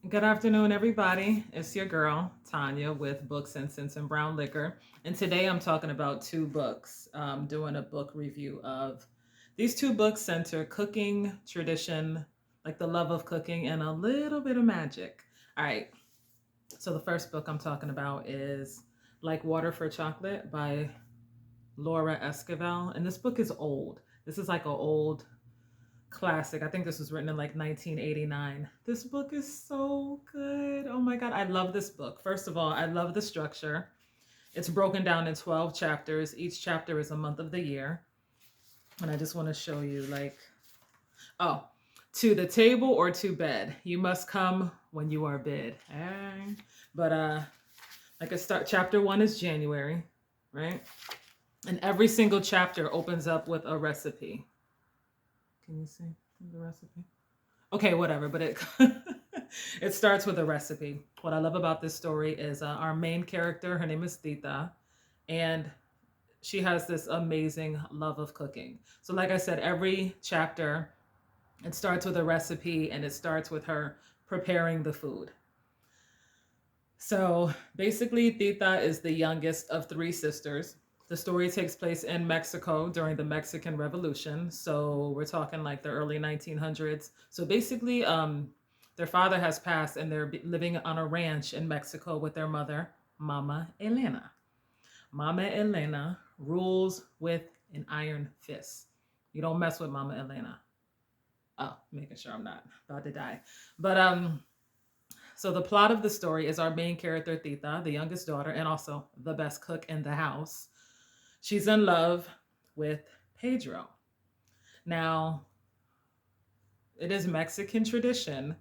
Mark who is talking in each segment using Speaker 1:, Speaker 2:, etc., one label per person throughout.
Speaker 1: Good afternoon, everybody. It's your girl, Tanya, with Books and Sense and Brown Liquor. And today I'm talking about two books, doing a book review of these two books center cooking, tradition, like the love of cooking, and a little bit of magic. All right. So the first book I'm talking about is Like Water for Chocolate by Laura Esquivel. And this book is old. This is like an old classic. I think this was written in like 1989. This book is so good. Oh my God. I love this book. First of all, I love the structure. It's broken down in 12 chapters. Each chapter is a month of the year. And I just want to show you, like, oh, to the table or to bed. You must come when you are bid. But like I start, chapter one is January, right? And every single chapter opens up with a recipe. Can you see the recipe? Okay, whatever, but it it starts with a recipe. What I love about this story is our main character, her name is Tita, and she has this amazing love of cooking. So like I said, every chapter it starts with a recipe and it starts with her preparing the food. So basically, Tita is the youngest of three sisters. The story takes place in Mexico during the Mexican Revolution. So we're talking like the early 1900s. So basically, their father has passed and they're living on a ranch in Mexico with their mother, Mama Elena. Mama Elena rules with an iron fist. You don't mess with Mama Elena. Oh, making sure I'm not about to die. But so the plot of the story is our main character Tita, the youngest daughter and also the best cook in the house. She's in love with Pedro. Now, it is Mexican tradition,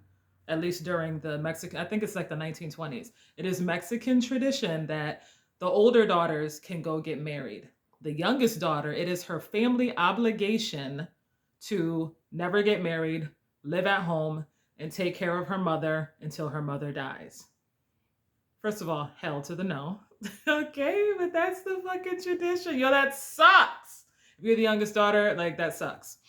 Speaker 1: at least during the Mexican, I think it's like the 1920s. It is Mexican tradition that the older daughters can go get married. The youngest daughter, it is her family obligation to never get married, live at home, and take care of her mother until her mother dies. First of all, hell to the no. Okay, but that's the fucking tradition. Yo, that sucks. If you're the youngest daughter, like that sucks.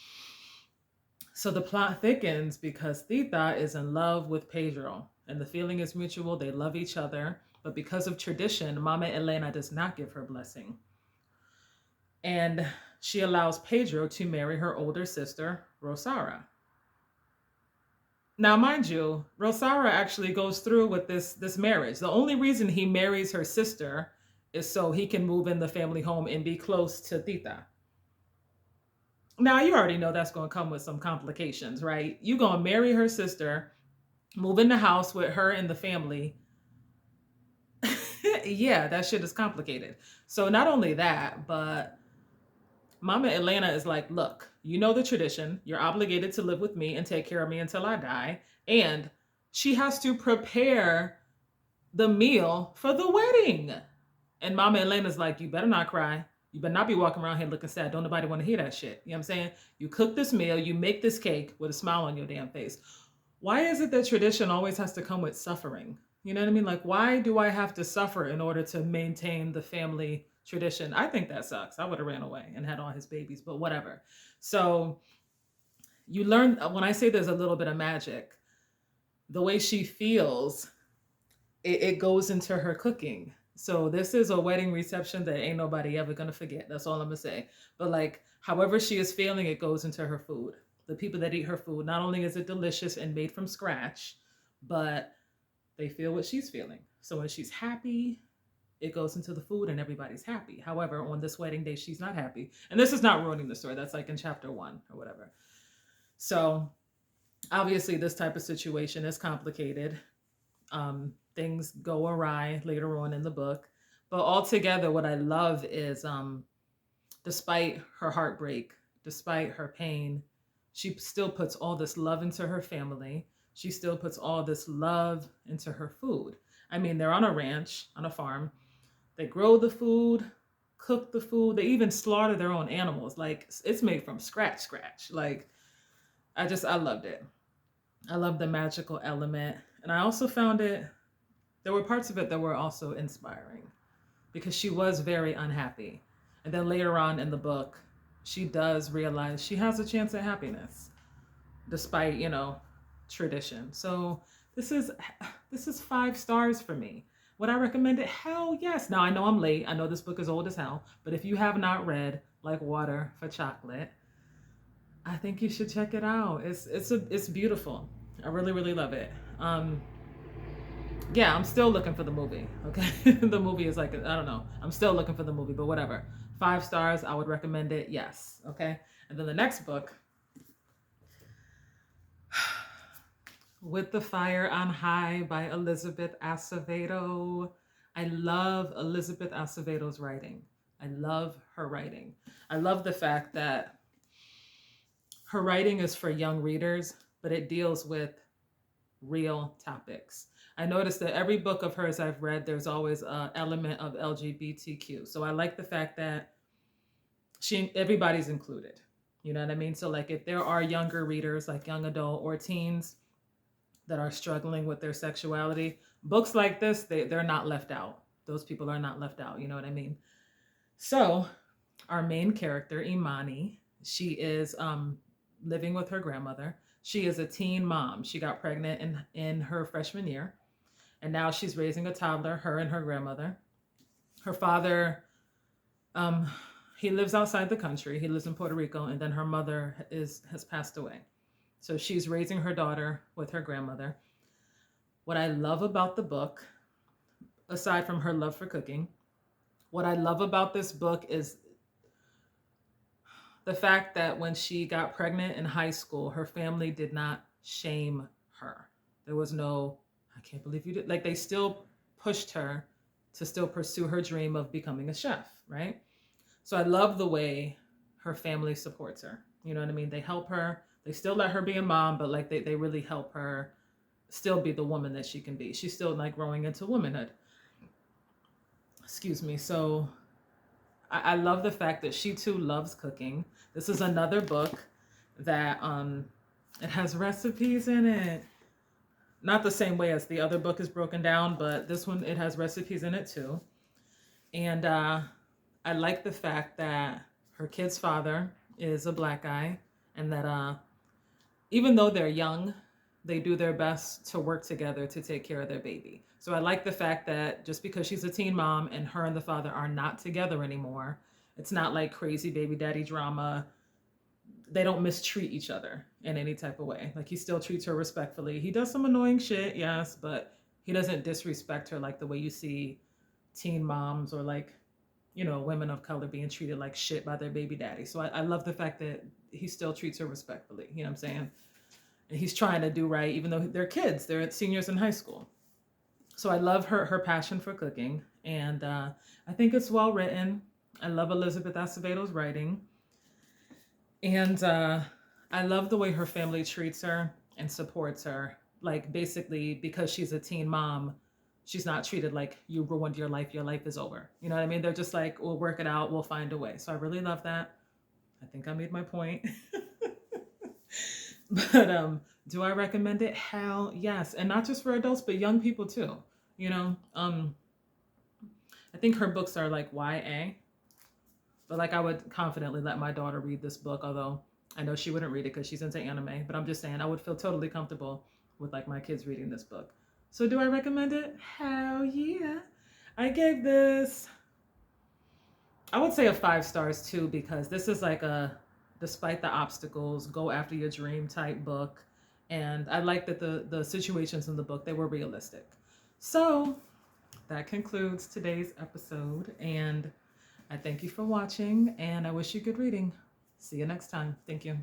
Speaker 1: So the plot thickens because Tita is in love with Pedro, and the feeling is mutual. They love each other, but because of tradition, Mama Elena does not give her blessing. And she allows Pedro to marry her older sister, Rosara. Now, mind you, Rosara actually goes through with this marriage. The only reason he marries her sister is so he can move in the family home and be close to Tita. Now, you already know that's going to come with some complications, right? You're going to marry her sister, move in the house with her and the family. Yeah, that shit is complicated. So, not only that, but Mama Elena is like, look, you know the tradition. You're obligated to live with me and take care of me until I die. And she has to prepare the meal for the wedding. And Mama Elena's like, you better not cry. You better not be walking around here looking sad. Don't nobody want to hear that shit. You know what I'm saying? You cook this meal, you make this cake with a smile on your damn face. Why is it that tradition always has to come with suffering? You know what I mean? Like, why do I have to suffer in order to maintain the family tradition? I think that sucks. I would have ran away and had all his babies, but whatever. So you learn when I say there's a little bit of magic, the way she feels, it goes into her cooking. So this is a wedding reception that ain't nobody ever gonna forget. That's all I'm gonna say. But like, however she is feeling, it goes into her food. The people that eat her food, not only is it delicious and made from scratch, but they feel what she's feeling. So when she's happy, it goes into the food and everybody's happy. However, on this wedding day, she's not happy. And this is not ruining the story. That's like in chapter one or whatever. So obviously, this type of situation is complicated. Things go awry later on in the book. But altogether, what I love is despite her heartbreak, despite her pain, she still puts all this love into her family. She still puts all this love into her food. I mean, they're on a ranch, on a farm. They grow the food, cook the food. They even slaughter their own animals. Like it's made from scratch. Like I loved it. I love the magical element. And I also found it, there were parts of it that were also inspiring because she was very unhappy. And then later on in the book, she does realize she has a chance at happiness despite, tradition. So this is this is 5 stars for me. Would I recommend it? Hell yes. Now I know I'm late. I know this book is old as hell, but if you have not read Like Water for Chocolate, I think you should check it out. It's beautiful. I really really love it. Yeah, I'm still looking for the movie. Okay, the movie is like I don't know. I'm still looking for the movie, but whatever. 5 stars. I would recommend it. Yes. Okay. And then the next book, With the Fire on High by Elizabeth Acevedo. I love Elizabeth Acevedo's writing. I love her writing. I love the fact that her writing is for young readers, but it deals with real topics. I noticed that every book of hers I've read, there's always an element of LGBTQ. So I like the fact that everybody's included. You know what I mean? So like if there are younger readers, like young adult or teens that are struggling with their sexuality, books like this, they're not left out. Those people are not left out. You know what I mean? So our main character, Imani, she is living with her grandmother. She is a teen mom. She got pregnant in her freshman year, and now she's raising a toddler, her and her grandmother. Her father, um, he lives outside the country. He lives in Puerto Rico, and then her mother has passed away. So she's raising her daughter with her grandmother. What I love about the book, aside from her love for cooking, what I love about this book is the fact that when she got pregnant in high school, her family did not shame her. There was no, I can't believe you did. Like they still pushed her to still pursue her dream of becoming a chef, right? So I love the way her family supports her. You know what I mean? They help her. They still let her be a mom, but like they really help her still be the woman that she can be. She's still like growing into womanhood. Excuse me. So I love the fact that she too loves cooking. This is another book that it has recipes in it. Not the same way as the other book is broken down, but this one it has recipes in it too. And I like the fact that her kid's father is a black guy, and that even though they're young, they do their best to work together to take care of their baby. So I like the fact that just because she's a teen mom and her and the father are not together anymore, it's not like crazy baby daddy drama. They don't mistreat each other in any type of way. Like he still treats her respectfully. He does some annoying shit, yes, but he doesn't disrespect her like the way you see teen moms or like, you know, women of color being treated like shit by their baby daddy. So I love the fact that he still treats her respectfully. You know what I'm saying? And he's trying to do right, even though they're kids. They're seniors in high school. So I love her passion for cooking, and I think it's well written. I love Elizabeth Acevedo's writing, and I love the way her family treats her and supports her. Like basically, because she's a teen mom, she's not treated like you ruined your life is over. You know what I mean? They're just like, we'll work it out, we'll find a way. So I really love that. I think I made my point. But do I recommend it? Hell yes. And not just for adults, but young people too. You know, I think her books are like YA, but like I would confidently let my daughter read this book, although I know she wouldn't read it because she's into anime, but I'm just saying I would feel totally comfortable with like my kids reading this book. So do I recommend it? Hell yeah. I gave this, I would say a 5 stars too, because this is like a despite the obstacles, go after your dream type book. And I like that the situations in the book, they were realistic. So that concludes today's episode. And I thank you for watching, and I wish you good reading. See you next time. Thank you.